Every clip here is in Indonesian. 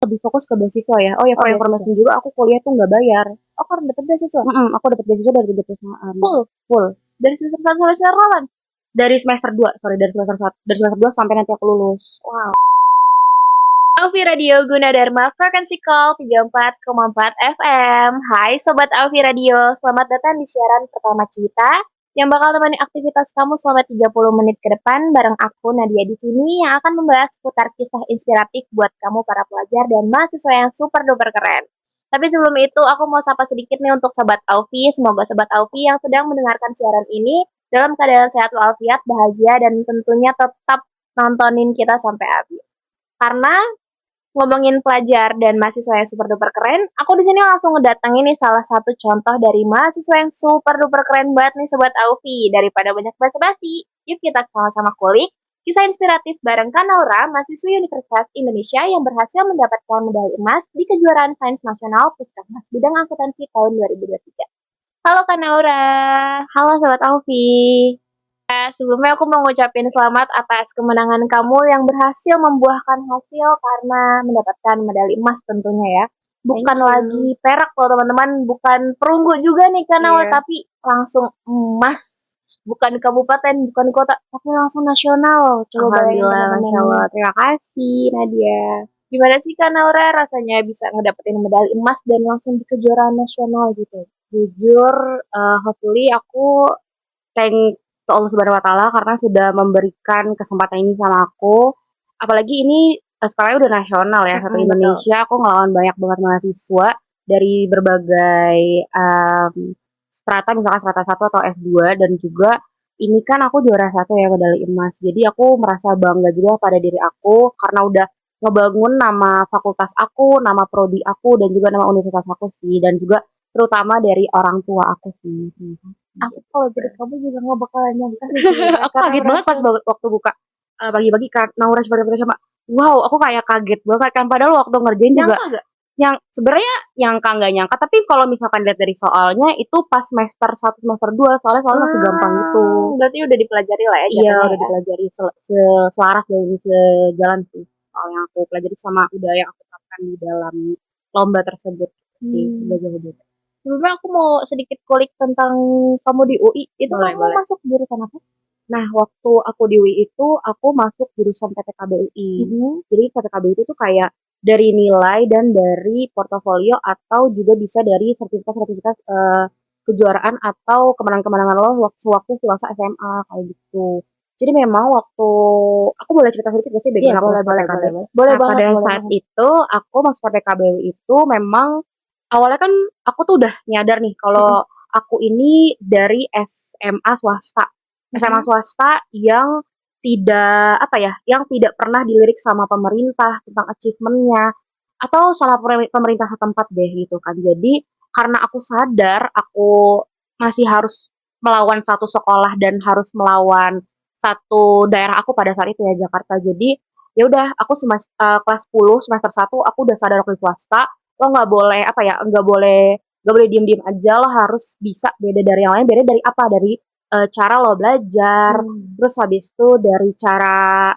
lebih fokus ke beasiswa ya. Oh ya, Oh, for beasiswa. information juga aku kuliah tuh nggak bayar. Oh, karena dapet beasiswa. Aku dapat beasiswa dari 3 perusahaan. Full. Dari semester 1 sampai semester 8. Dari semester 2, dari semester 1, dari semester 2 sampai nanti aku lulus. Wow. Alfi Radio Gunadarma Frequency Call 34,4 FM. Hai Sobat Alfi Radio, selamat datang di siaran pertama kita yang bakal temani aktivitas kamu selama 30 menit ke depan bareng aku Nadia di sini yang akan membahas seputar kisah inspiratif buat kamu para pelajar dan mahasiswa yang super duper keren. Tapi sebelum itu aku mau sapa sedikit nih untuk Sobat Alfi. Semoga Sobat Alfi yang sedang mendengarkan siaran ini dalam keadaan sehat walafiat, bahagia dan tentunya tetap nontonin kita sampai habis. Karena ngomongin pelajar dan mahasiswa yang super duper keren, aku di sini langsung ngedatengin nih salah satu contoh dari mahasiswa yang super duper keren banget nih Sobat Aufi. Daripada banyak basa-basi, yuk kita sama-sama kulik kisah inspiratif bareng Kanaura, mahasiswi Universitas Indonesia yang berhasil mendapatkan medali emas di kejuaraan Sains Nasional Puskesmas bidang akuntansi tahun 2023. Halo Kanaura. Halo Sobat Aufi. Sebelumnya aku mau ngucapin selamat atas kemenangan kamu yang berhasil membuahkan hasil karena mendapatkan medali emas tentunya ya. Bukan lagi perak loh teman-teman, bukan perunggu juga nih karena tapi langsung emas. Bukan kabupaten, bukan kota, tapi langsung nasional. Coba Alhamdulillah, Masya Allah. Terima kasih Nadia. Gimana sih Kak Naura rasanya bisa ngedapetin medali emas dan langsung di kejuaraan nasional gitu? Jujur, hopefully aku thank to Allah Subhanahu wa Ta'ala karena sudah memberikan kesempatan ini sama aku. Apalagi ini sekarang udah nasional ya, satu Indonesia. Aku ngelawan banyak banget mahasiswa dari berbagai strata, misalkan strata 1 atau S2, dan juga ini kan aku juara 1 ya, medali emas. Jadi aku merasa bangga juga pada diri aku karena udah ngebangun nama fakultas aku, nama prodi aku, dan juga nama universitas aku sih, dan juga terutama dari orang tua aku sih. Aku kalau jadi kamu juga nggak bakalan nyangka sih. Aku kaget banget pas waktu buka pagi-pagi kan Naura seperti sama. Wow, aku kayak kaget banget kan, padahal waktu ngerjain juga Nyangka gak? yang sebenarnya nyangka nggak nyangka, tapi kalau misalkan lihat dari soalnya itu pas semester 1 semester 2 soalnya masih gampang gitu. Berarti udah dipelajari lah ya. Iya, udah dipelajari selaras dan sejalan sih soal yang aku pelajari sama udah yang aku terapkan di dalam lomba tersebut sih. Udah jauh beda. Sebelumnya aku mau sedikit kulik tentang kamu di UI. Itu kamu masuk jurusan apa? Nah, waktu aku di UI itu, aku masuk jurusan PPKB UI. Jadi PPKB itu tuh kayak dari nilai dan dari portofolio atau juga bisa dari sertifikat-sertifikat kejuaraan atau kemenangan-kemenangan lo sewaktu masa SMA kayak gitu. Jadi memang waktu aku boleh cerita sedikit gak sih Iya, boleh. Boleh banget. Pada saat itu aku masuk PPKB UI itu memang awalnya kan aku tuh udah nyadar nih kalau aku ini dari SMA swasta. SMA swasta yang tidak yang tidak pernah dilirik sama pemerintah tentang achievement-nya atau sama pemerintah setempat deh gitu kan. Jadi karena aku sadar aku masih harus melawan satu sekolah dan harus melawan satu daerah aku pada saat itu ya, Jakarta. Jadi ya udah aku kelas 10 semester 1 aku udah sadar aku di swasta, lo nggak boleh nggak boleh diem-diem aja, lo harus bisa beda dari yang lain. Beda dari apa? Dari cara lo belajar, terus habis itu dari cara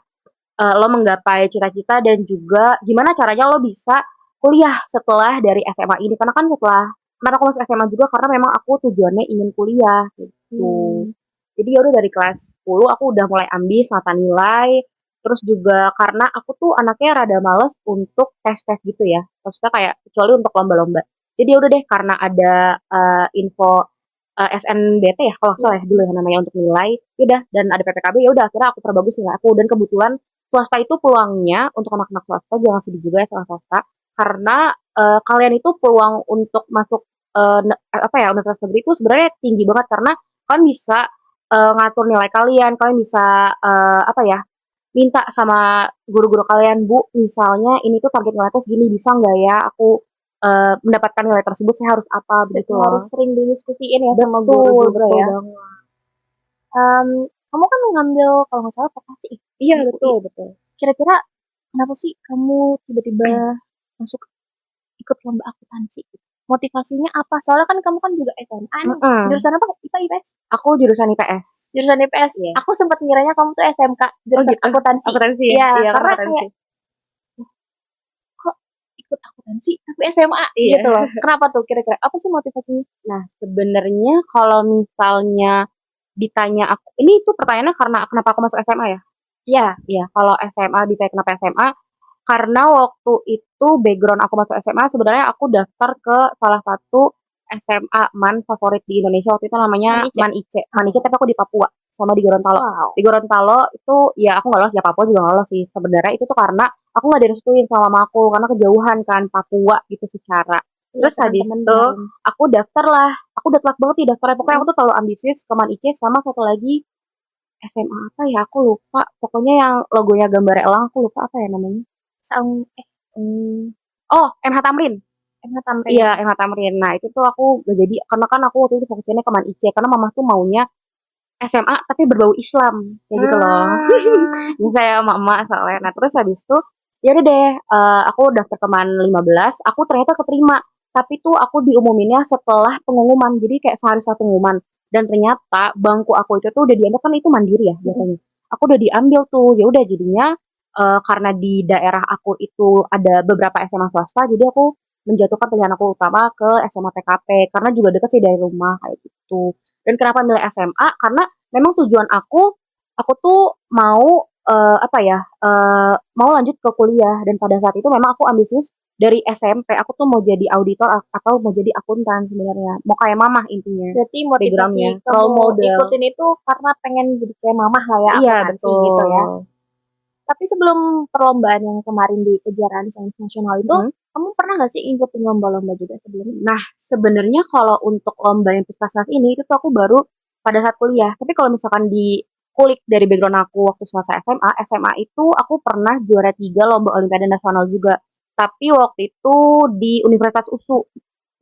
lo menggapai cita-cita, dan juga gimana caranya lo bisa kuliah setelah dari SMA ini. Karena kan kenapa aku masuk SMA juga karena memang aku tujuannya ingin kuliah gitu. Jadi ya udah dari kelas 10 aku udah mulai ambis nata nilai. Terus juga karena aku tuh anaknya rada males untuk tes-tes gitu ya. Maksudnya kayak kecuali untuk lomba-lomba. Jadi ya udah deh, karena ada info SNBT ya kalau salah ya dulu yang namanya untuk nilai, yaudah, dan ada PPKB, ya udah akhirnya aku perbagus nilai aku. Dan kebetulan swasta itu peluangnya untuk anak-anak swasta, jangan sedih juga ya sama swasta, karena kalian itu peluang untuk masuk universitas negeri itu sebenarnya tinggi banget karena kalian bisa ngatur nilai kalian bisa minta sama guru-guru kalian, Bu, misalnya ini tuh target nilai tes gini, bisa nggak ya aku mendapatkan nilai tersebut, saya harus apa begitu loh. Harus sering didiskusiin ya sama guru-guru ya. Kamu kan ngambil kalau nggak salah vokasi. Iya, betul. Kira-kira kenapa sih kamu tiba-tiba masuk ikut lomba akuntansi? Motivasinya apa? Soalnya kan kamu kan juga SMA nih. Jurusan apa? IPA, IPS? Aku jurusan IPS. Jurusan IPS? Iya. Aku sempat ngiranya kamu tuh SMK jurusan akuntansi. Akuntansi ya? Iya, Karena kayak kok sih tapi SMA Iya. gitu loh. Kenapa tuh kira-kira? Apa sih motivasinya? Nah, sebenarnya kalau misalnya ditanya aku, ini tuh pertanyaannya karena kenapa aku masuk SMA ya? Iya. Iya, kalau SMA ditanya kenapa SMA, karena waktu itu background aku masuk SMA sebenarnya aku daftar ke salah satu SMA MAN favorit di Indonesia waktu itu namanya MAN IC. MAN IC. MAN IC tapi aku di Papua sama di Gorontalo. Wow. Di Gorontalo itu ya aku nggak lolos, ya Papua juga nggak lolos sih. Sebenarnya itu tuh karena aku nggak direstuin sama mama aku karena kejauhan kan Papua gitu secara. Terus habis itu aku daftar lah. Aku udah telat banget nih daftarnya. Pokoknya aku tuh terlalu ambisius ke MAN IC sama satu lagi SMA apa ya aku lupa. Pokoknya yang logonya gambar elang aku lupa apa ya namanya. Oh, MH Tamrin. MH Tamrin. Iya, MH Tamrin. Nah, itu tuh aku gak jadi karena kan aku waktu itu fokusnya ke MAN IC karena mama tuh maunya SMA tapi berbau Islam kayak gitu loh. Ini saya sama emak soalnya. Nah, terus habis itu ya udah deh, aku daftar ke MAN 15, aku ternyata keterima. Tapi tuh aku diumuminnya setelah pengumuman. Jadi kayak sehari setelah pengumuman. Dan ternyata bangku aku itu tuh udah diambil kan itu mandiri ya biasanya. Aku udah diambil tuh. Ya udah jadinya karena di daerah aku itu ada beberapa SMA swasta, jadi aku menjatuhkan pilihan aku utama ke SMA PKP karena juga deket sih dari rumah kayak gitu. Dan kenapa milih SMA? Karena memang tujuan aku tuh mau apa ya, mau lanjut ke kuliah dan pada saat itu memang aku ambisius dari SMP. Aku tuh mau jadi auditor atau mau jadi akuntan sebenarnya. Mau kayak mamah intinya. Berarti motivasi Backgroundnya, kamu role model. ikutin itu karena pengen jadi kayak mamah lah ya, Iya akuntansi betul. gitu ya. Tapi sebelum perlombaan yang kemarin di kejuaraan sains nasional itu, kamu pernah nggak sih ikutin lomba-lomba juga sebelumnya? Nah, sebenarnya kalau untuk lomba yang puskesmas ini itu tuh aku baru pada saat kuliah. Tapi kalau misalkan di kulik dari background aku waktu semasa SMA itu aku pernah juara 3 lomba olimpiade nasional juga. Tapi waktu itu di Universitas USU.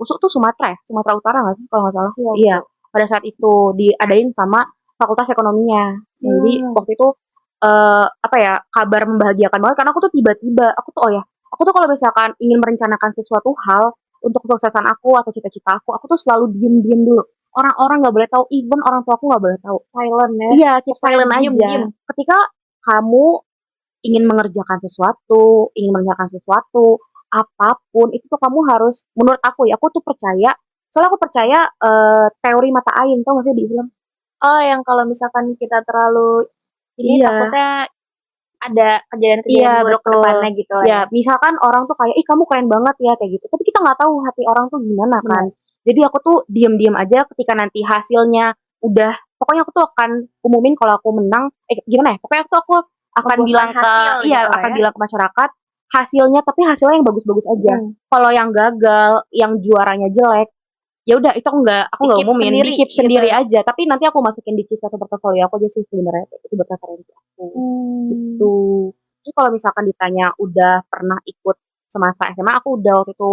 USU tuh Sumatera ya, Sumatera Utara nggak sih kalau nggak salah? Iya, pada saat itu diadain sama Fakultas Ekonominya. Jadi waktu itu apa ya, kabar membahagiakan banget karena aku tuh tiba-tiba, aku tuh kalau misalkan ingin merencanakan sesuatu hal untuk kesuksesan aku atau cita-cita aku tuh selalu diem-diem dulu. Orang-orang nggak boleh tahu, even orang tua aku nggak boleh tahu. Silent ya? Iya, keep silent aja. Diem. Ketika kamu ingin mengerjakan sesuatu, apapun itu tuh kamu harus, menurut aku ya, aku tuh percaya, soalnya aku percaya teori mata ain, tau gak sih di Islam? Oh, yang kalau misalkan kita terlalu ini takutnya ada kejadian-kejadian buruk ke depannya gitu lah. Ya, misalkan orang tuh kayak, ih kamu keren banget ya kayak gitu. Tapi kita nggak tahu hati orang tuh gimana kan. Jadi aku tuh diem-diem aja ketika nanti hasilnya udah, pokoknya aku tuh akan umumin kalau aku menang. Gimana ya? Pokoknya aku akan bilang ke, akan bilang ke masyarakat hasilnya, tapi hasilnya yang bagus-bagus aja. Kalau yang gagal, yang juaranya jelek, ya udah itu aku nggak umumin, di keep sendiri aja. Tapi nanti aku masukin di CV atau portofolio aku aja sih sebenarnya, itu buat referensi aku. Gitu. Jadi kalau misalkan ditanya udah pernah ikut semasa SMA, aku udah waktu itu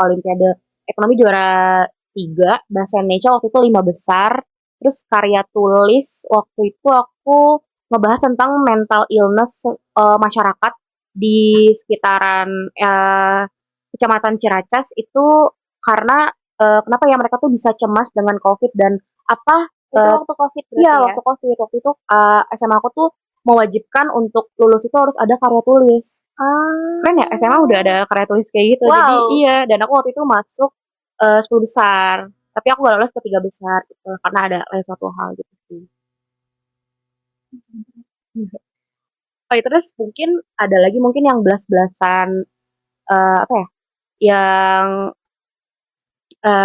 Olimpiade Ekonomi juara 3, Bahasa Indonesia waktu itu 5 besar. Terus karya tulis waktu itu aku ngebahas tentang mental illness masyarakat di sekitaran Kecamatan Ciracas itu karena kenapa ya mereka tuh bisa cemas dengan COVID dan apa itu waktu COVID berarti iya, waktu COVID. Waktu itu SMA aku tuh mewajibkan untuk lulus itu harus ada karya tulis. Keren ya, SMA udah ada karya tulis kayak gitu. Jadi iya, dan aku waktu itu masuk 10 besar. Tapi aku gak lolos ke 3 besar gitu, karena ada lain suatu hal gitu sih. Terus mungkin ada lagi mungkin yang belas-belasan apa ya, yang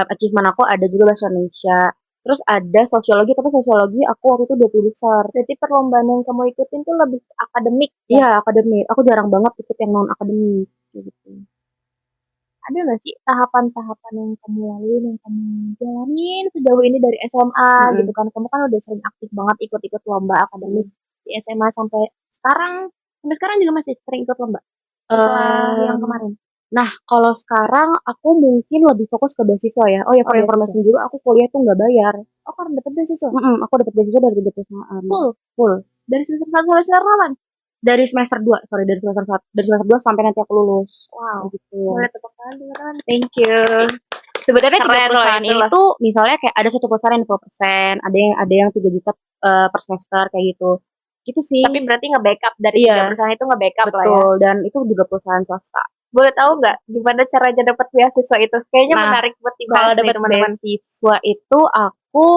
achievement aku ada juga bahasa Indonesia. Terus ada sosiologi, tapi sosiologi aku waktu itu 20 besar. Berarti perlombaan yang kamu ikutin tuh lebih akademik? Iya, akademik. Aku jarang banget ikut yang non-akademik. Gitu. Ada nggak sih tahapan-tahapan yang kamu lalui, yang kamu jalanin sejauh ini dari SMA gitu kan? Kamu kan udah sering aktif banget ikut-ikut lomba akademik di SMA sampai sekarang juga masih sering ikut lomba setelah yang kemarin. Nah, kalau sekarang aku mungkin lebih fokus ke beasiswa ya. Oh ya, for information juga, aku kuliah tuh nggak bayar. Oh, karena dapet beasiswa? Aku dapet beasiswa dari tiga perusahaan. Full? Dari semester 1 sampai semester 8? Dari semester 2, dari semester 1. Dari semester 2 sampai nanti aku lulus. Wow. Gitu. Boleh tepuk tangan. Thank you. Sebenarnya tiga perusahaan ini tuh, misalnya kayak ada satu perusahaan yang 20%, ada yang 3 juta per semester kayak gitu. Gitu sih. Tapi berarti nge-backup dari Iya. 3 perusahaan itu nge-backup lah ya. Betul, dan itu juga perusahaan swasta. Boleh tahu nggak gimana caranya dapat beasiswa itu? Kayaknya Nah, menarik buat kalau dibahas nih dapat teman-teman. beasiswa itu aku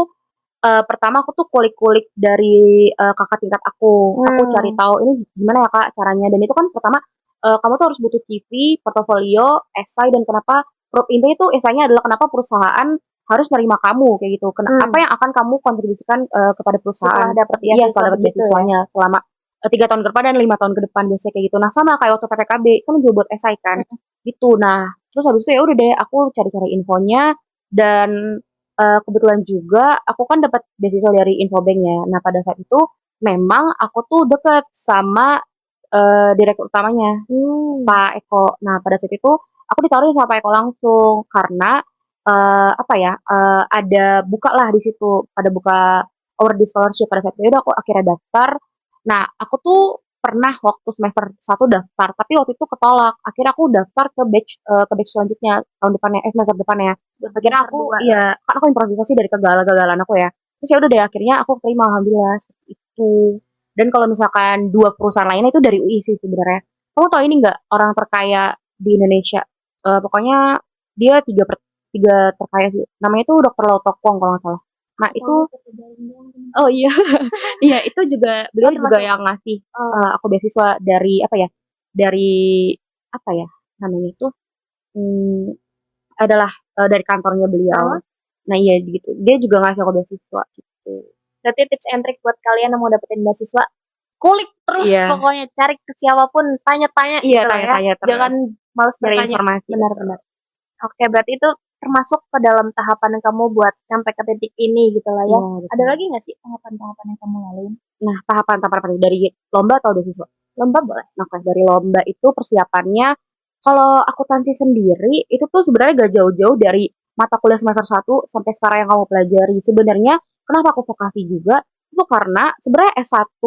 pertama aku tuh kulik-kulik dari kakak tingkat aku. Aku cari tahu ini gimana ya Kak caranya. Dan itu kan pertama kamu tuh harus butuh CV, portofolio, esai, dan kenapa intinya tuh esainya adalah kenapa perusahaan harus nerima kamu kayak gitu. Apa yang akan kamu kontribusikan kepada perusahaan? Setelah dapat Seperti iya, beasiswa setelah dapat begitu ya? beasiswanya selama 3 tahun ke depan dan 5 tahun ke depan biasanya kayak gitu. Nah sama kayak waktu PPKB kan juga buat esai kan, gitu. Nah terus habis itu ya udah deh aku cari-cari infonya dan kebetulan juga aku kan dapat beasiswa dari Infobank ya. Nah pada saat itu memang aku tuh deket sama direktur utamanya, Pak Eko. Nah pada saat itu aku ditawarin sama Pak Eko langsung karena apa ya ada buka lah di situ, ada buka award scholarship pada saat itu. Ya udah aku akhirnya daftar. Nah aku tuh pernah waktu semester 1 daftar, tapi waktu itu ketolak. Akhirnya aku daftar ke batch selanjutnya tahun depannya, semester depannya. Akhirnya aku iya, kan aku improvisasi dari kegagalan aku ya. Terus ya udah deh akhirnya aku terima alhamdulillah seperti itu. Dan kalau misalkan 2 perusahaan lainnya itu dari UI sih sebenarnya. Kamu tahu ini nggak orang terkaya di Indonesia? Pokoknya dia tiga terkaya sih. Namanya itu Dokter Lotokong kalau nggak salah. Nah itu, oh iya, iya itu juga beliau juga termasuk. yang ngasih aku beasiswa dari apa ya? Dari apa ya namanya itu? Adalah dari kantornya beliau. Nah iya gitu. Dia juga ngasih aku beasiswa gitu. Berarti tips and trick buat kalian yang mau dapetin beasiswa, kulik terus pokoknya, cari ke siapapun, tanya-tanya Iya, gitu lah ya. tanya-tanya terus. Jangan males Cari bertanya. informasi. Benar-benar. Oke, berarti itu termasuk ke dalam tahapan yang kamu buat sampai ke titik ini gitu lah ya. Iya, Ada lagi nggak sih tahapan-tahapan yang kamu lalui? Nah, tahapan-tahapan apa nih? Dari lomba atau beasiswa? Lomba boleh. Nah, dari lomba itu persiapannya, kalau akuntansi sendiri, itu tuh sebenarnya gak jauh-jauh dari mata kuliah semester 1 sampai sekarang yang kamu pelajari. Sebenarnya, kenapa aku vokasi juga? Itu karena sebenarnya S1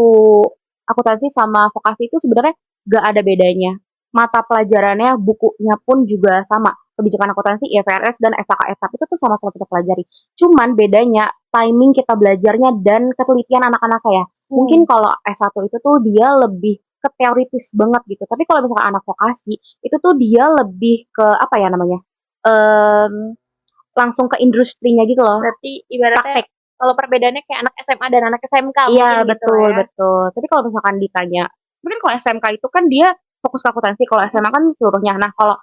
akuntansi sama vokasi itu sebenarnya gak ada bedanya. Mata pelajarannya, bukunya pun juga sama. Kebijakan akuntansi, IFRS, dan SKSAP itu tuh sama-sama kita pelajari. Cuman bedanya timing kita belajarnya dan ketelitian anak-anak ya. Mungkin kalau S1 itu tuh dia lebih ke teoritis banget gitu. Tapi kalau misalkan anak vokasi, itu tuh dia lebih ke apa ya namanya? Langsung ke industrinya gitu loh. Berarti ibaratnya Praktek. kalau perbedaannya kayak anak SMA dan anak SMK Iya, mungkin betul, gitu ya. betul. Tapi kalau misalkan ditanya, mungkin kalau SMK itu kan dia fokus ke akuntansi, kalau SMA kan seluruhnya. Nah, kalau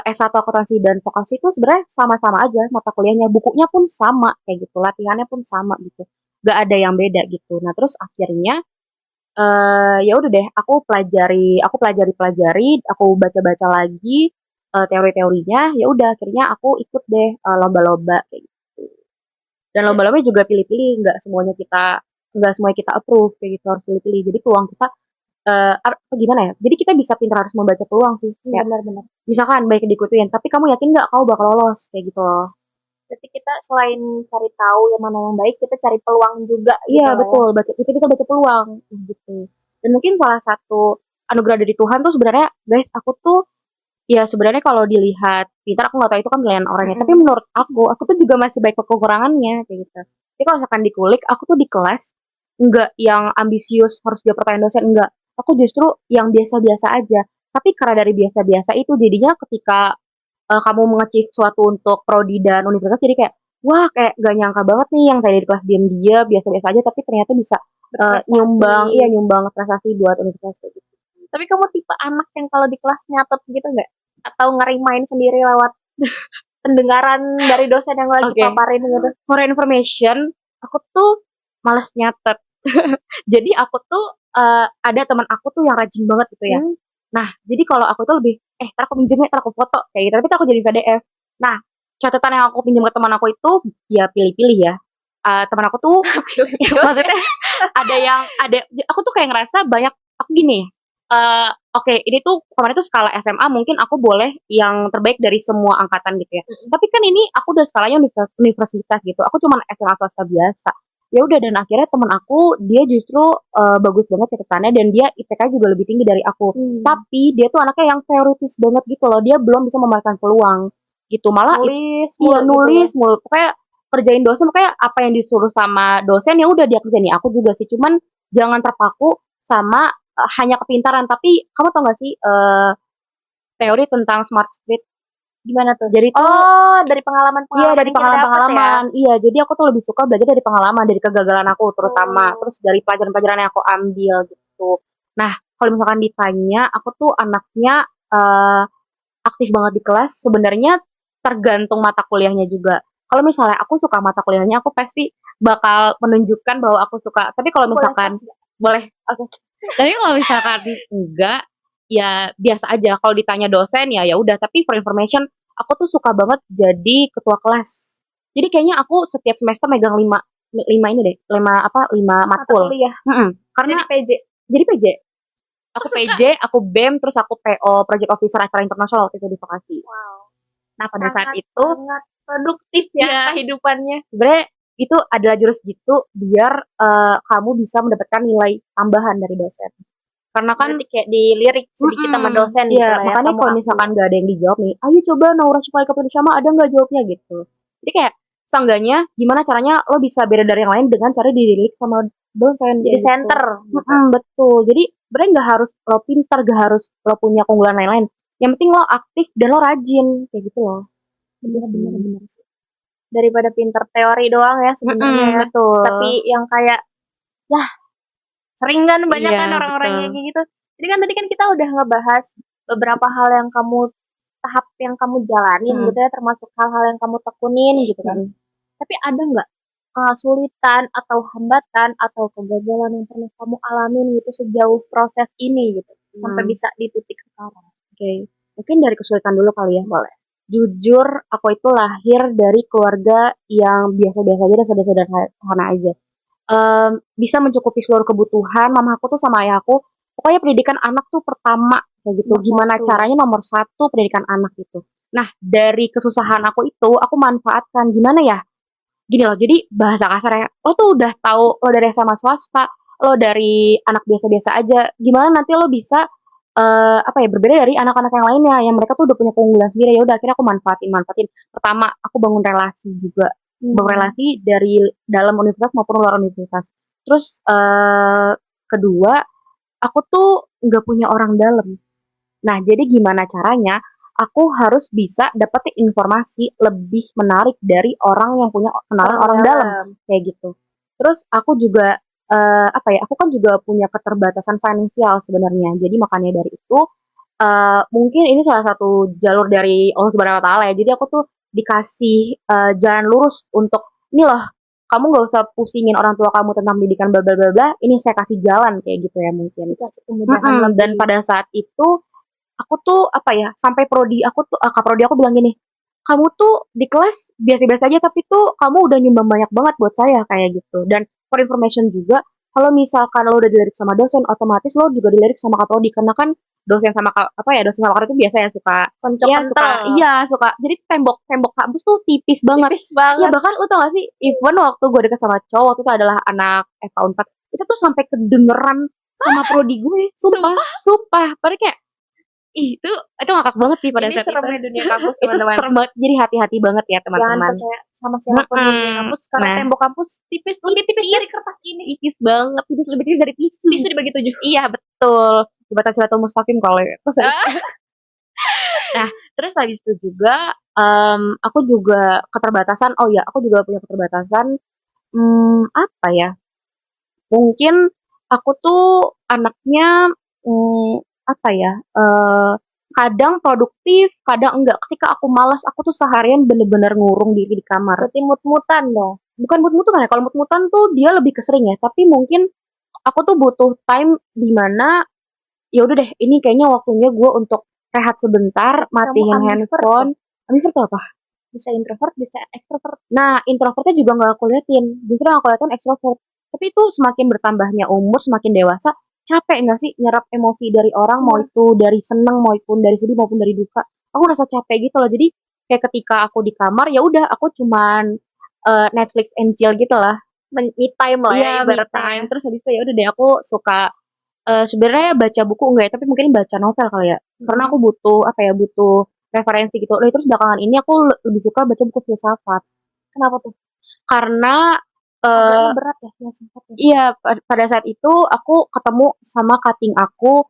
S1 akuntansi dan vokasi itu sebenarnya sama-sama aja mata kuliahnya, bukunya pun sama kayak gitu, latihannya pun sama gitu. Gak ada yang beda gitu. Nah, terus akhirnya ya udah deh, aku pelajari, aku baca-baca lagi teori-teorinya. Ya udah, akhirnya aku ikut deh lomba-lomba kayak gitu. Dan lomba-lomba juga pilih-pilih, nggak semuanya kita approve kayak gitu, harus pilih-pilih. Jadi peluang kita gimana ya? Jadi kita bisa pintar harus membaca peluang sih. Benar-benar. Misalkan baik diikutin, tapi kamu yakin nggak kamu bakal lolos kayak gitu loh. Berarti kita selain cari tahu yang mana yang baik, kita cari peluang juga gitu Iya lah ya. betul, kita bisa baca peluang gitu. Dan mungkin salah satu anugerah dari Tuhan tuh sebenarnya, guys, aku tuh ya sebenarnya kalau dilihat pintar, aku nggak tahu itu kan pilihan orangnya. Tapi menurut aku tuh juga masih baik kekurangannya kayak gitu. Jadi kalau misalkan dikulik, aku tuh di kelas nggak yang ambisius harus dia pertanyaan dosen, enggak. Aku justru yang biasa-biasa aja. Tapi karena dari biasa-biasa itu jadinya ketika kamu mengecip suatu untuk prodi dan universitas, jadi kayak wah kayak gak nyangka banget nih yang tadi di kelas diam-diam biasa-biasa aja tapi ternyata bisa nyumbang prestasi buat universitas kayak gitu. Tapi kamu tipe anak yang kalau di kelas nyatet gitu nggak? Atau ngerimain sendiri lewat pendengaran dari dosen yang lagi paparin gitu? For information, aku tuh males nyatet. Jadi aku tuh ada teman aku tuh yang rajin banget gitu ya. Nah, jadi kalau aku tuh lebih, ntar aku pinjem ya, ntar aku foto, kayak gitu. Tapi aku jadi PDF. Nah, catatan yang aku pinjam ke teman aku itu, ya pilih-pilih ya. Teman aku tuh, maksudnya aku tuh kayak ngerasa banyak, aku gini, oke, ini tuh, kemarin tuh skala SMA, mungkin aku boleh yang terbaik dari semua angkatan gitu ya. Tapi kan ini, aku udah skalanya universitas gitu, aku cuma SMA swasta biasa. Ya udah, dan akhirnya teman aku dia justru bagus banget catatannya dan dia IPK juga lebih tinggi dari aku. Tapi dia tuh anaknya yang teoritis banget gitu loh, dia belum bisa memanfaatkan peluang gitu. Malah nulis mulu, pokoknya kerjain dosen, pokoknya apa yang disuruh sama dosen ya udah dia kerjain. Aku juga sih, cuman jangan terpaku sama hanya kepintaran. Tapi kamu tau gak sih teori tentang smart street? Gimana tuh? Jadi tuh Oh, dari iya pengalaman-pengalaman dari yang kita dapat ya? pengalaman-pengalaman. Iya, jadi aku tuh lebih suka belajar dari pengalaman, dari kegagalan aku terutama, Oh. terus dari pelajaran-pelajaran yang aku ambil gitu. Nah, kalau misalkan ditanya, aku tuh anaknya aktif banget di kelas. Sebenarnya tergantung mata kuliahnya juga. Kalau misalnya aku suka mata kuliahnya, aku pasti bakal menunjukkan bahwa aku suka. Tapi kalau Boleh misalkan tos nggak? boleh, oke. Tapi kalau misalkan enggak, ya biasa aja. Kalau ditanya dosen ya ya udah. Tapi for information, aku tuh suka banget jadi ketua kelas. Jadi kayaknya aku setiap semester megang lima ini deh, lima Mata matkul. kuliah. Karena Jadi PJ. jadi PJ. Aku suka. PJ, aku BEM, terus aku PO, Project Officer acara internasional waktu itu di Vokasi. Wow. Nah, pada saat Sangat itu sangat produktif ya Iya. kehidupannya. sebenarnya itu adalah jurus gitu biar kamu bisa mendapatkan nilai tambahan dari dosen. Karena kan Berarti kayak dilirik sedikit sama dosen gitu iya, lah ya. makanya Kamu kalau akui. misalkan gak ada yang dijawab nih, ayo coba Naura Shifali Kapurishama ada nggak jawabnya gitu. Jadi kayak seenggaknya gimana caranya lo bisa beda dari yang lain dengan cara dilirik sama dosen. Jadi kayak center. gitu. Betul. Jadi sebenarnya nggak harus lo pintar, gak harus lo punya keunggulan lain-lain. Yang penting lo aktif dan lo rajin kayak gitu loh. Benar sih. Daripada pinter teori doang ya sebenarnya ya. Betul. Tapi yang kayak ya sering kan banyak Iya, kan orang-orang betul. yang kayak gitu. Jadi kan tadi kan kita udah ngebahas beberapa hal yang tahap yang kamu jalanin gitu ya, termasuk hal-hal yang kamu tekunin gitu kan. Tapi ada nggak kesulitan atau hambatan atau kegagalan yang pernah kamu alamin gitu sejauh proses ini gitu sampai bisa di titik sekarang? Oke. Mungkin dari kesulitan dulu kali ya. Boleh. Jujur, aku itu lahir dari keluarga yang biasa-biasa aja dan sederhana aja. Bisa mencukupi seluruh kebutuhan. Mama aku tuh sama ayah aku, pokoknya pendidikan anak tuh pertama kayak gitu. Nomor Gimana satu. caranya nomor satu pendidikan anak itu. Nah, dari kesusahan aku itu, aku manfaatkan gimana ya? Gini loh, jadi bahasa kasar ya, lo tuh udah tahu lo dari SMA swasta, lo dari anak biasa-biasa aja, gimana nanti lo bisa berbeda dari anak-anak yang lainnya yang mereka tuh udah punya keunggulan sendiri. Ya udah akhirnya aku manfaatin. Pertama, aku bangun relasi juga. Bangun relasi dari dalam universitas maupun luar universitas. Terus kedua, aku tuh nggak punya orang dalam. Nah, jadi gimana caranya? Aku harus bisa dapetin informasi lebih menarik dari orang yang punya kenalan orang dalam kayak gitu. Terus aku juga aku kan juga punya keterbatasan finansial sebenarnya. Jadi makanya dari itu mungkin ini salah satu jalur dari Allah Subhanahu wa taala ya. Jadi aku tuh dikasih jalan lurus untuk ini loh, kamu gak usah pusingin orang tua kamu tentang pendidikan bla bla bla bla. Ini saya kasih jalan kayak gitu ya mungkin. Dan pada saat itu aku tuh sampai prodi aku tuh kak prodi aku bilang gini, kamu tuh di kelas biasa-biasa aja tapi tuh kamu udah nyumbang banyak banget buat saya kayak gitu. Dan for information juga, kalau misalkan lo udah dilirik sama dosen, otomatis lo juga dilirik sama kak prodi karena kan dosen sama dosen sama kak itu biasa ya suka suka jadi tembok kampus tuh tipis banget. Ya bahkan lo tau gak sih, even waktu gue deket sama cowok waktu itu adalah anak FK4 itu tuh sampai kedengeran sama prodi gue, sumpah. Padahal kayak itu ngakak banget sih pada ini saat seremnya itu. dunia kampus Itu teman-teman. serem banget. Jadi hati-hati banget ya Jangan teman-teman. percaya sama siapapun di dunia kampus karena Nah. tembok kampus lebih tipis dari kertas ini. Tipis banget, lebih tipis dari tisu. Tisu dibagi 7. Iya betul. Jembatan Siratul Mustaqim kalau ya. Terus habis itu juga aku juga keterbatasan. Oh ya, aku juga punya keterbatasan. Apa ya? Mungkin aku tuh anaknya kadang produktif, kadang enggak. Ketika aku malas, aku tuh seharian bener-bener ngurung diri di kamar. Berarti mut-mutan dong. Bukan mut-mutan ya, kalau mut-mutan tuh dia lebih kesering ya. Tapi mungkin aku tuh butuh time di mana ya udah deh, ini kayaknya waktunya gue untuk rehat sebentar, matiin handphone. Ambivert tuh apa? Bisa introvert, bisa extrovert. Nah, introvertnya juga nggak aku liatin. Justru yang aku liatin extrovert. Tapi itu semakin bertambahnya umur, semakin dewasa, capek nggak sih nyerap emosi dari orang, mau itu dari seneng, maupun dari sedih, maupun dari duka. Aku rasa capek gitu loh. Jadi kayak ketika aku di kamar, ya udah aku cuman Netflix and chill gitu lah. Me time lah ya, me time. Terus habis itu ya udah deh aku suka sebenarnya baca buku enggak ya, tapi mungkin baca novel kali ya. Karena aku butuh butuh referensi gitu. Terus belakangan ini aku lebih suka baca buku filsafat. Kenapa tuh? Karena Agaknya berat ya filsafat ya. Iya, pada saat itu aku ketemu sama cutting aku,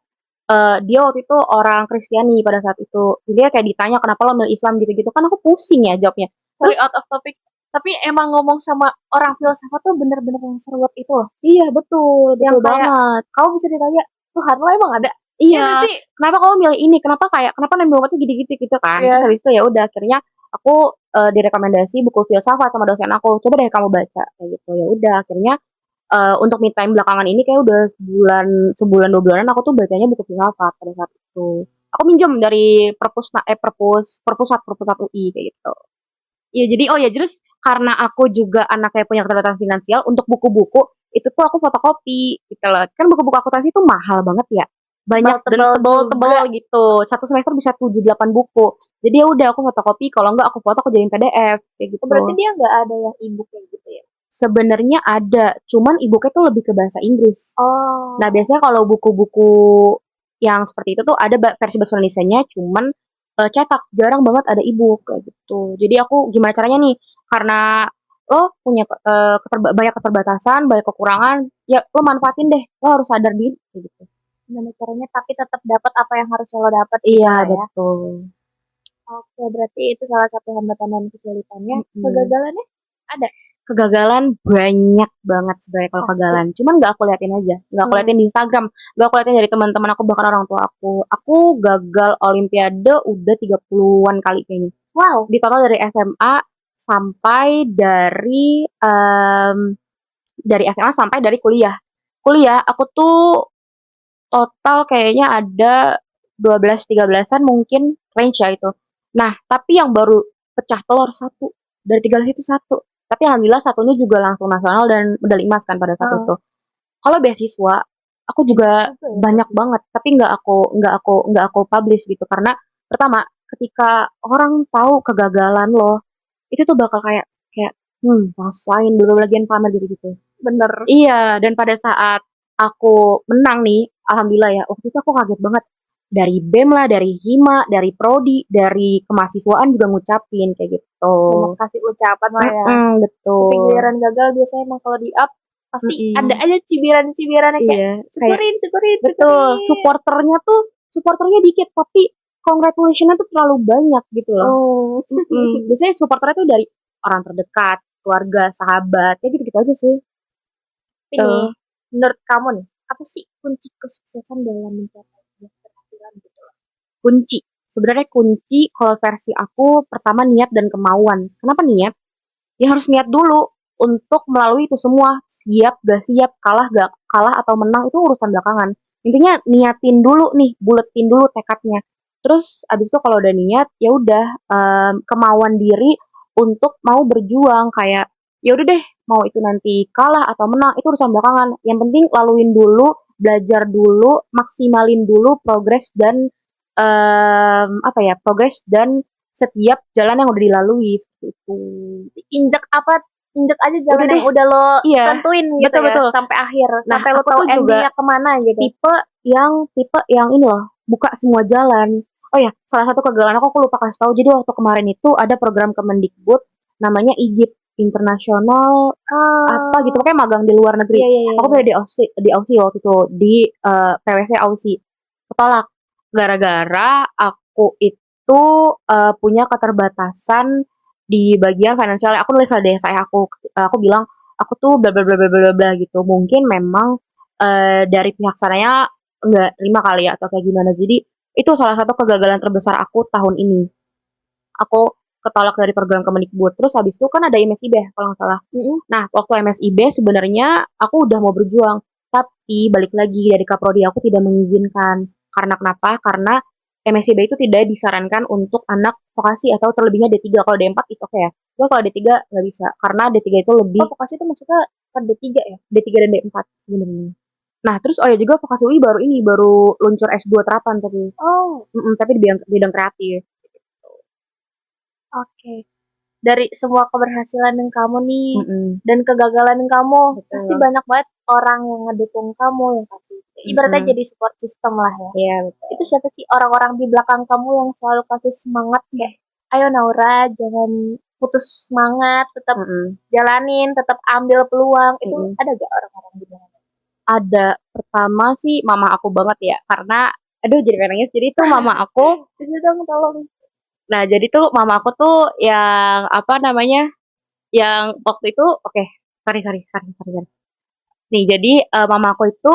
dia waktu itu orang Kristiani pada saat itu. Dia kayak ditanya, "Kenapa lo milih Islam?" Gitu-gitu, kan aku pusing ya jawabnya. Sorry Terus out of topic. Tapi emang ngomong sama orang filsafat tuh bener-bener yang seruat itu loh. iya betul, Yang betul kayak banget. kamu bisa ditanya, Tuhan lo emang ada? Iya, Iya sih? "Kenapa kamu milih ini? Kenapa Nabi Muhammad tuh gini-gitu?" Gitu kan. Terus Iya. habis itu ya udah akhirnya aku, direkomendasi buku filsafat sama dosen aku, "Coba deh kamu baca," kayak gitu. Ya udah akhirnya, untuk me time belakangan ini kayak udah sebulan 2 bulanan aku tuh bacanya buku filsafat pada saat itu. Aku minjem dari Perpusat UI kayak gitu. Iya jadi oh ya terus karena aku juga anaknya punya keterbatasan finansial untuk buku-buku itu tuh aku fotokopi gitu loh. Kan buku-buku akuntansi itu mahal banget ya. Banyak dan Tebal-tebal tebel-tebel juga. gitu. Satu semester bisa 7 8 buku. Jadi ya udah aku fotokopi kalau enggak aku foto aku jadiin PDF kayak gitu. Berarti dia nggak ada yang e-book kayak gitu ya? Sebenarnya ada, cuman e-book-nya tuh lebih ke bahasa Inggris. Nah, Oh. biasanya kalau buku-buku yang seperti itu tuh ada versi bahasa Indonesianya, cuman cetak, jarang banget ada e-book kayak gitu. Jadi aku gimana caranya nih, karena lo punya banyak keterbatasan, banyak kekurangan, ya lo manfaatin deh, lo harus sadar diri kayak gitu. Gimana caranya tapi tetap dapat apa yang harus lo dapat Iya, gitu ya. betul. Oke, berarti itu salah satu hambatan dan kesulitannya. Mm-mm. Kegagalannya ada? Kegagalan banyak banget sebenarnya kalau Pasti. kegagalan. Cuman nggak aku liatin aja, nggak aku Hmm. liatin di Instagram, nggak aku liatin dari teman-teman aku bahkan orang tua aku. Aku gagal Olimpiade udah 30-an kali kayaknya. Wow. Di total dari SMA sampai dari SMA sampai dari kuliah. Kuliah aku tuh total kayaknya ada 12 13-an mungkin range ya itu. Nah, tapi yang baru pecah telur satu dari 13 itu satu. Tapi alhamdulillah satunya juga langsung nasional dan medali emas kan pada saat itu. Kalau beasiswa, aku juga banyak banget, tapi nggak aku publish gitu karena pertama ketika orang tahu kegagalan lo, itu tuh bakal kayak kayak rasain dulu bagian pamer gitu-gitu. Bener. Iya, dan pada saat aku menang nih, alhamdulillah ya, waktu itu aku kaget banget. Dari BEM lah, dari Hima, dari Prodi, dari kemahasiswaan juga ngucapin kayak gitu. Banyak kasih ucapan lah ya. Tapi Betul. giliran gagal biasanya emang kalau di up pasti Mm-mm. ada aja cibiran-cibirannya kayak Iya, syukurin. betul. Supporternya dikit, tapi congratulationnya tuh terlalu banyak gitu loh. Oh. Biasanya supporternya tuh dari orang terdekat, keluarga, sahabat, kayak gitu-gitu aja sih. Ini menurut kamu nih, apa sih kunci kesuksesan dalam mencapai keberhasilan gitu loh? Kunci. Sebenarnya kunci kalau versi aku pertama niat dan kemauan. Kenapa niat? Ya harus niat dulu untuk melalui itu semua. Siap gak siap, gak kalah atau menang itu urusan belakangan. Intinya niatin dulu nih, buletin dulu tekadnya. Terus abis itu kalau udah niat, ya udah kemauan diri untuk mau berjuang kayak ya udah deh mau itu nanti kalah atau menang itu urusan belakangan. Yang penting laluin dulu, belajar dulu, maksimalin dulu progres dan progres dan setiap jalan yang udah dilalui seperti itu. Injek aja jalan Udah yang deh. udah lo Iya, tentuin gitu betul. ya sampai akhir, Nah, sampai lo aku tahu tuh juga endingnya kemana gitu. Tipe yang ini loh, buka semua jalan. Oh ya, salah satu kegagalan aku lupa kasih tahu. Jadi waktu kemarin itu ada program Kemendikbud namanya IGIP Internasional apa gitu pokoknya magang di luar negeri. Iya. Aku pernah di Aussie waktu itu di PwC Aussie. Ketolak gara-gara aku itu punya keterbatasan di bagian finansial. Aku nulis di saya aku bilang aku tuh bla bla bla bla bla bla gitu. Mungkin memang dari pihak sananya nggak terima kali ya atau kayak gimana. Jadi itu salah satu kegagalan terbesar aku tahun ini. Aku ketolak dari program Kemendikbud. Terus habis itu kan ada MSIB ya kalau nggak salah. Nah, waktu MSIB sebenarnya aku udah mau berjuang, tapi balik lagi dari Kaprodi aku tidak mengizinkan. Karena kenapa? Karena MSIB itu tidak disarankan untuk anak vokasi atau terlebihnya D3. Kalau D4 itu oke ya. Cuma kalau D3 nggak bisa. Karena D3 itu lebih... Oh, vokasi itu maksudnya kan D3 ya? D3 dan D4 sebenarnya. Nah, terus oh ya juga vokasi UI baru luncur S2 terapan tapi. Oh. Tapi di bidang kreatif. Oke. Dari semua keberhasilan yang kamu nih Mm-mm. dan kegagalan yang kamu, Betul. pasti banyak banget orang yang ngedukung kamu yang kasih. Ibaratnya jadi support system lah ya. Iya, betul. Itu siapa sih orang-orang di belakang kamu yang selalu kasih semangat kayak, ayo Naura, jangan putus semangat, tetap Mm-mm. jalanin, tetap ambil peluang, itu Mm-mm. ada gak orang-orang gitu? Ada, pertama sih mama aku banget ya, karena aduh jadi pengen nangis. Jadi tuh mama aku, Bisa dong tolong. nah jadi tuh mama aku tuh yang apa namanya, yang waktu itu oke, sorry. Nih jadi mama aku itu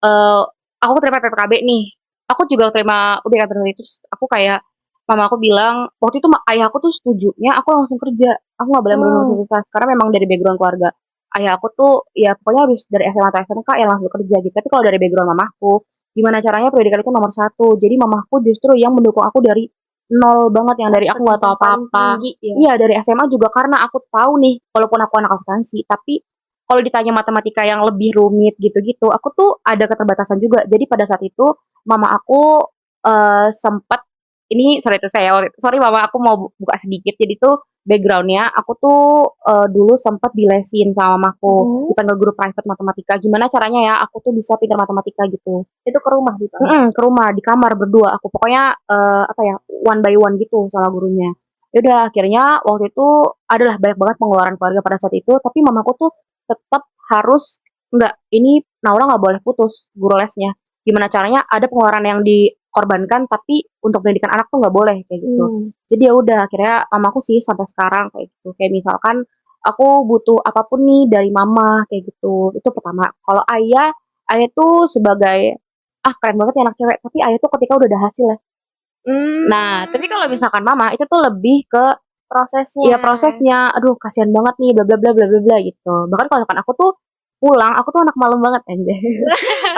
eh aku terima PPKB nih. Aku juga terima UBK terus terus aku kayak mama aku bilang waktu itu ayah aku tuh setujunya aku langsung kerja. Aku nggak boleh menunggu Hmm. universitas karena memang dari background keluarga ayah aku tuh ya pokoknya habis dari SMA atau SMK ya langsung kerja gitu. Tapi kalau dari background mamaku, gimana caranya pendidikan itu nomor satu. Jadi mamaku justru yang mendukung aku dari nol banget, yang dari aku nggak tahu Paling apa-apa. tinggi ya. Iya dari SMA juga karena aku tahu nih walaupun aku anak akuntansi tapi kalau ditanya matematika yang lebih rumit gitu-gitu, aku tuh ada keterbatasan juga. Jadi pada saat itu mama aku sempat ini sorry mama aku mau buka sedikit. Jadi tuh backgroundnya aku tuh dulu sempat dilesin sama mamaku, dipanggil guru private matematika. Gimana caranya ya aku tuh bisa pintar matematika gitu. Itu ke rumah gitu. Ke rumah di kamar berdua aku pokoknya apa ya one by one gitu sama gurunya. Ya udah akhirnya waktu itu adalah banyak banget pengeluaran keluarga pada saat itu, tapi mamaku tuh tetap harus enggak ini Naura nggak boleh putus guru lesnya. Gimana caranya ada pengeluaran yang dikorbankan tapi untuk pendidikan anak tuh nggak boleh kayak gitu. Jadi ya udah akhirnya mamaku sih sampai sekarang kayak gitu. Kayak misalkan aku butuh apapun nih dari mama kayak gitu. Itu pertama. Kalau ayah tuh sebagai keren banget ya anak cewek, tapi ayah tuh ketika udah ada hasil ya. Nah, tapi kalau misalkan mama itu tuh lebih ke prosesnya. ya prosesnya, aduh kasihan banget nih bla bla bla bla bla bla gitu. Bahkan kalau misalkan aku tuh pulang, aku tuh anak malam banget anjay.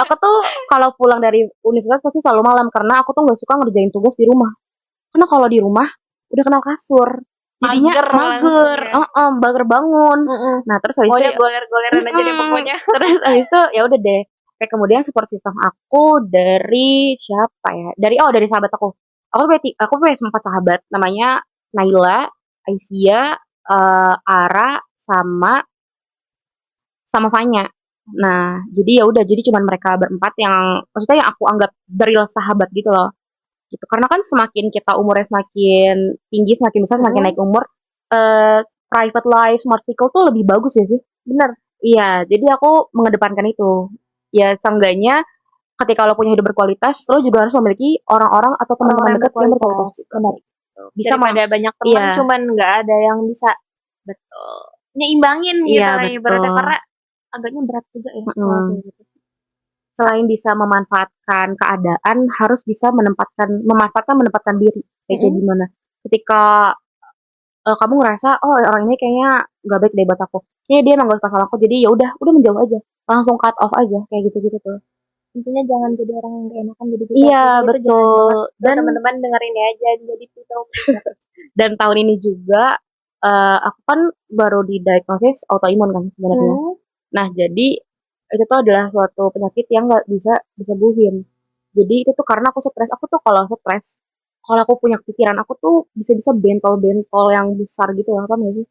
Aku tuh kalau pulang dari universitas pasti selalu malam karena aku tuh nggak suka ngerjain tugas di rumah. Karena kalau di rumah udah kenal kasur. Jadinya mager, mager bangun. Nah, terus habis itu Pokoknya goler-goleran aja deh pokoknya. Terus habis itu ya udah deh. Kayak kemudian support system aku dari siapa ya? Dari sahabat aku. Aku punya 4 sahabat namanya Naila, Aisyah, Ara sama Fanya. Nah, jadi ya udah jadi cuman mereka berempat yang maksudnya yang aku anggap real sahabat gitu loh. Gitu. Karena kan semakin kita umurnya semakin tinggi, semakin besar, semakin naik umur, private life, smart circle tuh lebih bagus ya sih. Bener. Iya, jadi aku mengedepankan itu. Ya, seenggaknya ketika lo punya hidup berkualitas, lo juga harus memiliki orang-orang atau teman-teman dekat yang berkualitas. Benar. Bisa Daripada banyak teman iya. cuman nggak ada yang bisa Betul. nyeimbangin gitu Iya, lah ibaratnya, betul. karena agaknya berat juga ya. Gitu. Selain bisa memanfaatkan keadaan, harus bisa menempatkan diri. Kayak gimana? Ketika kamu ngerasa oh orang ini kayaknya nggak baik deh buat aku, kayaknya dia emang gak suka sama aku, jadi ya udah menjauh aja, langsung cut off aja kayak gitu tuh. Intinya jangan jadi orang yang gak enakan, jadi kita Iya betul. Dan teman-teman dengerin ya aja, jadi people pleaser. Dan tahun ini juga aku kan baru didiagnosis autoimun kan sebenarnya. Nah jadi itu tuh adalah suatu penyakit yang nggak bisa disembuhin. Jadi itu tuh karena aku stres. Aku tuh kalau stres, kalau aku punya pikiran, aku tuh bisa-bisa bentol-bentol yang besar gitu lah, paham gak sih?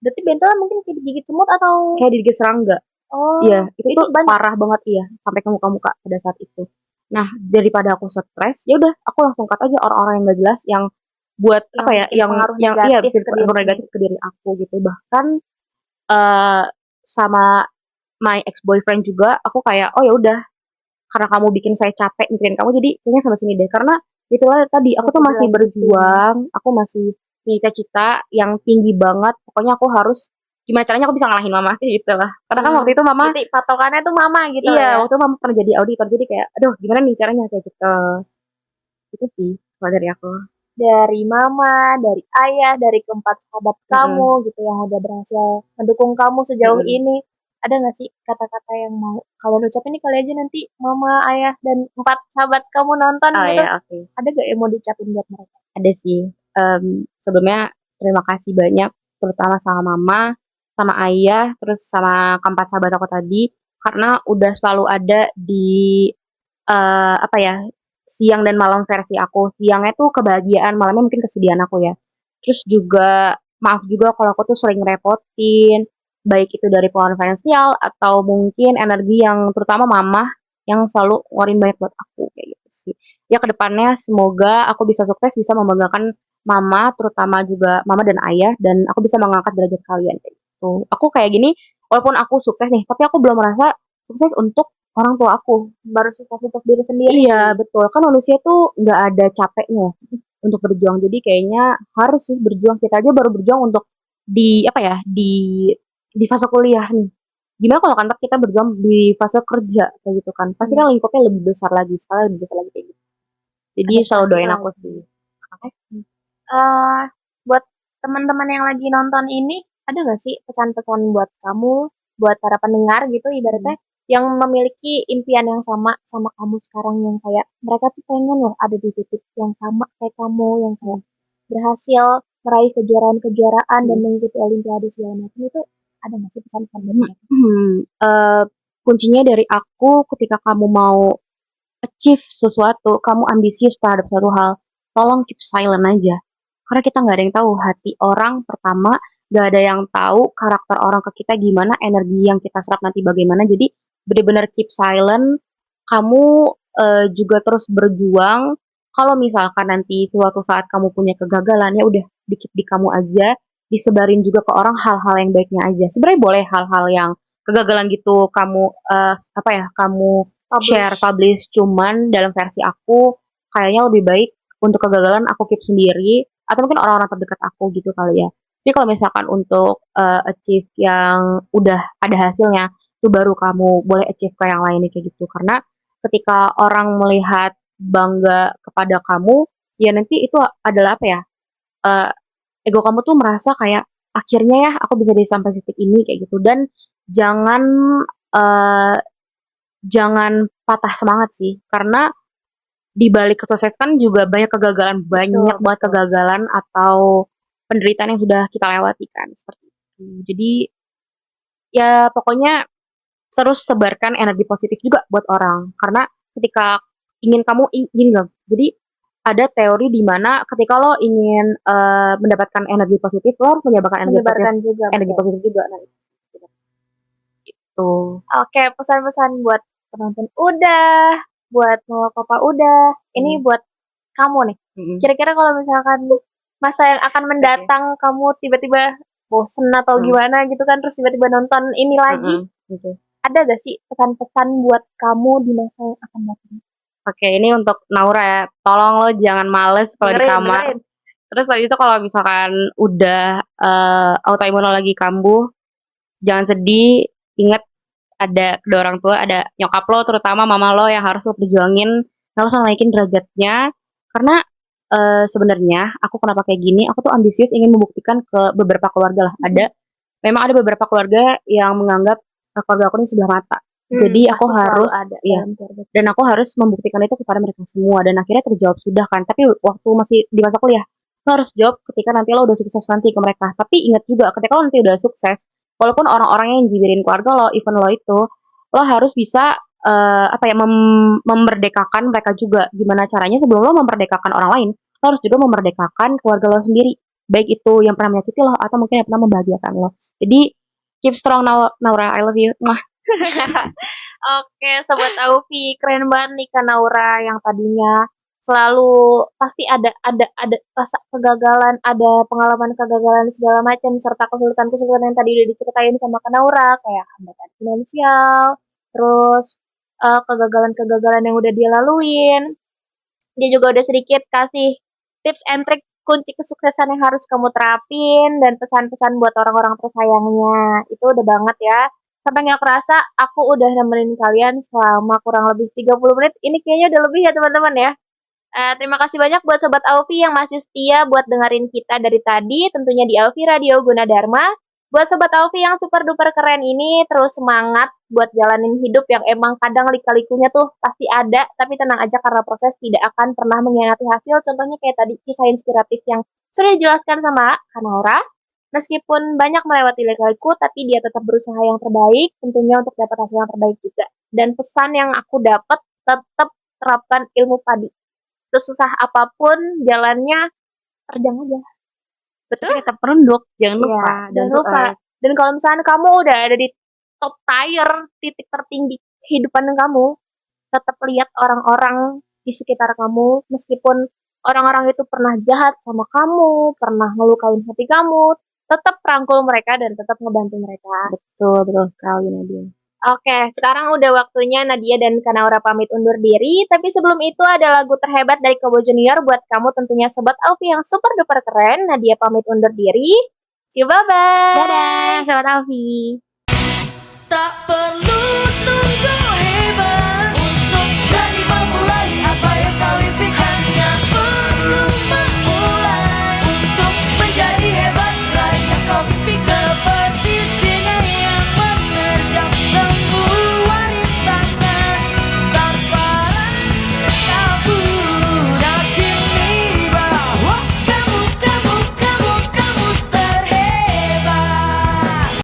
Berarti bentol mungkin kayak digigit semut atau Kayak digigit serangga. oh Iya, itu tuh banyak. parah banget iya, sampai ke muka-muka pada saat itu. Nah, daripada aku stres, ya udah aku langsung cut aja orang-orang yang gak jelas yang buat Yang apa ya, bikin pengaruh negatif ke diri pengaruh negatif ke diri aku gitu. Bahkan sama my ex boyfriend juga aku kayak oh ya udah karena kamu bikin saya capek mikirin kamu, jadi kayaknya sama sini deh, karena itulah tadi aku tuh masih berjuang, aku masih punya cita-cita yang tinggi banget, pokoknya aku harus gimana caranya aku bisa ngalahin mama kayak gitu lah, karena kan waktu itu mama Jadi patokannya tuh mama gitu iya ya. waktu itu mama pernah jadi auditor, jadi kayak aduh gimana nih caranya kayak gitu. Itu sih kalau dari aku. Dari mama, dari ayah, dari keempat sahabat kamu gitu yang udah berhasil mendukung kamu sejauh ini. Ada nggak sih kata-kata yang mau kalian ucapin nih kali aja nanti mama, ayah, dan 4 sahabat kamu nonton gitu? Ya, okay. Ada gak yang mau diucapin buat mereka? Ada sih. Sebelumnya terima kasih banyak, terutama sama mama, sama ayah, terus sama keempat sahabat aku tadi, karena udah selalu ada di apa ya, siang dan malam versi aku. Siangnya tuh kebahagiaan, malamnya mungkin kesedihan aku ya. Terus juga maaf juga kalau aku tuh sering repotin, baik itu dari pengeluaran finansial atau mungkin energi yang terutama mama yang selalu ngeluarin banyak buat aku kayak gitu sih. Ya kedepannya semoga aku bisa sukses, bisa membanggakan mama, terutama juga mama dan ayah, dan aku bisa mengangkat derajat kalian kayak gitu. Aku kayak gini, walaupun aku sukses nih, tapi aku belum merasa sukses untuk orang tua aku. Baru sukses untuk diri sendiri. Iya, betul. Kan manusia tuh nggak ada capeknya untuk berjuang. Jadi kayaknya harus sih berjuang. Kita aja baru berjuang untuk di apa ya, di fase kuliah nih. Gimana kalau kan kita berjuang di fase kerja kayak gitu kan? Pasti kan lingkupnya lebih besar lagi, skala lebih besar lagi kayak gitu. Jadi selalu Adaptasi doain aku lagi. sih. Eh, buat teman-teman yang lagi nonton ini, ada nggak sih pesan-pesan buat kamu, buat para pendengar gitu ibaratnya, yang memiliki impian yang sama sama kamu sekarang, yang kayak mereka tuh pengen loh ada di titik yang sama kayak kamu, yang kayak berhasil meraih kejuaraan-kejuaraan dan mengikuti olimpiade segala macam, itu ada nggak sih pesan-pesan buat mereka? Eh, kuncinya dari aku ketika kamu mau achieve sesuatu, kamu ambisius terhadap suatu hal, tolong keep silent aja. Karena kita nggak ada yang tahu hati orang pertama, nggak ada yang tahu karakter orang ke kita gimana, energi yang kita serap nanti bagaimana. Jadi benar-benar keep silent. Kamu juga terus berjuang. Kalau misalkan nanti suatu saat kamu punya kegagalan, ya udah dikit di kamu aja, disebarin juga ke orang hal-hal yang baiknya aja. Sebenarnya boleh hal-hal yang kegagalan gitu kamu apa ya, kamu share publish, cuman dalam versi aku kayaknya lebih baik untuk kegagalan aku keep sendiri atau mungkin orang-orang terdekat aku gitu kali ya. Tapi kalau misalkan untuk achieve yang udah ada hasilnya, itu baru kamu boleh achieve ke yang lainnya kayak gitu. Karena ketika orang melihat bangga kepada kamu, ya nanti itu adalah apa ya? eh, Ego kamu tuh merasa kayak akhirnya ya aku bisa di sampai titik ini kayak gitu. Dan jangan eh, jangan patah semangat sih, karena di balik kesuksesan juga banyak kegagalan, banyak banget kegagalan atau penderitaan yang sudah kita lewati kan seperti itu. Jadi ya pokoknya terus sebarkan energi positif juga buat orang, karena ketika ingin kamu ingin loh. Jadi ada teori di mana ketika lo ingin mendapatkan energi positif, lo harus menyebarkan Menyebarkan juga, energi positif juga. Nah, itu. Oke, pesan-pesan buat penonton udah, buat mama papa udah. Ini buat kamu nih. Kira-kira kalau misalkan masa yang akan mendatang kamu tiba-tiba bosen atau gimana gitu kan, terus tiba-tiba nonton ini lagi, ada gak sih pesan-pesan buat kamu di masa yang akan datang? Oke, ini untuk Naura ya. Tolong lo jangan males kalau di kamar. Terus tadi itu kalau misalkan udah autoimun lo lagi kambuh, jangan sedih. Ingat ada kedua orang tua, ada nyokap lo terutama mama lo yang harus lo perjuangin, harus lo naikin derajatnya. Karena sebenarnya aku kenapa kayak gini, aku tuh ambisius ingin membuktikan ke beberapa keluarga lah. Memang ada beberapa keluarga yang menganggap keluarga aku ini sebelah mata. Jadi aku harus dan aku harus membuktikan itu kepada mereka semua, dan akhirnya terjawab sudah kan. Tapi waktu masih di masa kuliah, lo harus jawab ketika nanti lo udah sukses nanti ke mereka. Tapi ingat juga ketika lo nanti udah sukses, walaupun orang-orang yang jibirin keluarga lo, even lo itu, lo harus bisa apa ya, memerdekakan mereka juga. Gimana caranya sebelum lo memerdekakan orang lain, lo harus juga memerdekakan keluarga lo sendiri, baik itu yang pernah menyakiti lo atau mungkin yang pernah membahagiakan lo. Jadi keep strong Naura, I love you. Oke, Sobat Aufi, keren banget nih Kak Naura yang tadinya selalu pasti ada rasa kegagalan, ada pengalaman kegagalan segala macam, serta kesulitan-kesulitan yang tadi udah diceritain sama Kak Naura, kayak hambatan finansial, terus kegagalan-kegagalan yang udah dia laluin. Dia juga udah sedikit kasih tips and trick kunci kesuksesan yang harus kamu terapin dan pesan-pesan buat orang-orang tersayangnya. Itu udah banget ya. Sampai nggak kerasa aku udah nemenin kalian selama kurang lebih 30 menit. Ini kayaknya udah lebih ya teman-teman ya. Terima kasih banyak buat Sobat Aufi yang masih setia buat dengerin kita dari tadi, tentunya di Aufi Radio Gunadarma. Buat Sobat Aufi yang super duper keren ini, terus semangat buat jalanin hidup yang emang kadang lika-likunya tuh pasti ada, tapi tenang aja karena proses tidak akan pernah mengkhianati hasil. Contohnya kayak tadi kisah inspiratif yang sudah dijelaskan sama Kanaura. Meskipun banyak melewati lika-liku, tapi dia tetap berusaha yang terbaik, tentunya untuk dapat hasil yang terbaik juga. Dan pesan yang aku dapat, tetap terapkan ilmu padi. Sesusah apapun jalannya, terjang aja. Betul? Tapi tetap merunduk, jangan lupa. Jangan lupa. Dan kalau misalnya kamu udah ada di top tier, titik tertinggi kehidupan kamu, tetap lihat orang-orang di sekitar kamu, meskipun orang-orang itu pernah jahat sama kamu, pernah ngelukain hati kamu, tetap rangkul mereka dan tetap ngebantu mereka. Betul sekali Nadia. Oke, sekarang udah waktunya Nadia dan Kanaura pamit undur diri. Tapi sebelum itu ada lagu terhebat dari Kobo Junior buat kamu tentunya Sobat Alfi yang super duper keren. Nadia pamit undur diri. See you, bye-bye. Dadah, Sobat Alfi. Tak perlu tunggu